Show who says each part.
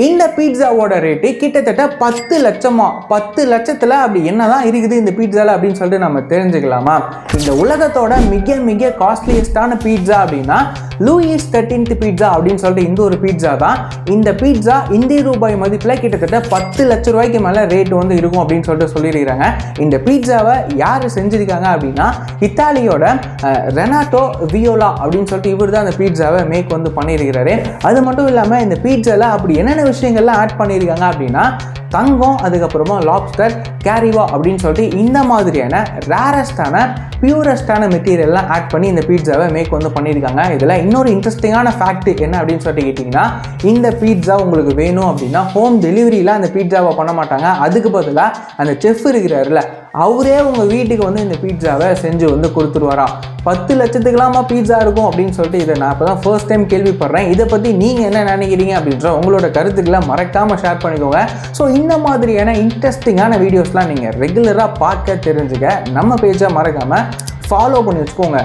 Speaker 1: இந்த பீட்சாவோட ரேட்டு கிட்டத்தட்ட 10 லட்சமா. 10 லட்சத்தில் அப்படி என்னதான் இருக்குது இந்த பீட்சாவில் அப்படின்னு சொல்லிட்டு நம்ம தெரிஞ்சுக்கலாமா? இந்த உலகத்தோட மிக மிக காஸ்ட்லியஸ்டான பீட்சா அப்படின்னா லூயிஸ் 13th பீட்சா அப்படின்னு சொல்லிட்டு இந்த ஒரு பீட்சா தான். இந்த பீட்சா இந்திய ரூபாய் மதிப்பில் கிட்டத்தட்ட 10 லட்ச ரூபாய்க்கு மேலே ரேட் வந்து இருக்கும் அப்படின்னு சொல்லிட்டு சொல்லியிருக்கிறாங்க. இந்த பீட்சாவை யார் செஞ்சுருக்காங்க அப்படின்னா இத்தாலியோட ரெனாட்டோ வியோலா அப்படின்னு சொல்லிட்டு இவர் தான் அந்த பீட்சாவை மேக் வந்து பண்ணியிருக்கிறாரு. அது மட்டும் இல்லாமல் இந்த பீட்சாவில் அப்படி என்னென்ன விஷயங்கள்லாம் ஆட் பண்ணியிருக்காங்க அப்படின்னா தங்கம், அதுக்கப்புறமா லாப்ஸ்டர், கேரிவா அப்படின்னு சொல்லிட்டு இந்த மாதிரியான ரேரஸ்டான பியூரஸ்டான மெட்டீரியல்லாம் ஆட் பண்ணி இந்த பீட்சாவை மேக் வந்து பண்ணியிருக்காங்க. இதில் இன்னொரு இன்ட்ரெஸ்டிங்கான ஃபேக்ட் என்ன அப்படின்னு சொல்லிட்டு கேட்டிங்கன்னா, இந்த பீட்சா உங்களுக்கு வேணும் அப்படின்னா ஹோம் டெலிவரியில் அந்த பீட்சாவை பண்ண மாட்டாங்க. அதுக்கு பதிலாக அந்த செஃப் இருக்கிறாருல அவரே உங்கள் வீட்டுக்கு வந்து இந்த பீட்சாவை செஞ்சு வந்து கொடுத்துருவாராம். 10 லட்சத்துக்கெல்லாமா பீட்சா இருக்கும் அப்படின்னு சொல்லிட்டு இதை நான் இப்போ தான் ஃபர்ஸ்ட் டைம் கேள்விப்படுறேன். இதை பற்றி நீங்கள் என்ன நினைக்கிறீங்க அப்படின்ற உங்களோட கருத்துக்களை மறக்காமல் ஷேர் பண்ணிக்கோங்க. ஸோ இந்த மாதிரியான இன்ட்ரெஸ்டிங்கான வீடியோஸ்லாம் நீங்கள் ரெகுலராக பார்க்க தெரிஞ்சுக்க நம்ம பேஜை மறக்காமல் ஃபாலோ பண்ணி வச்சுக்கோங்க.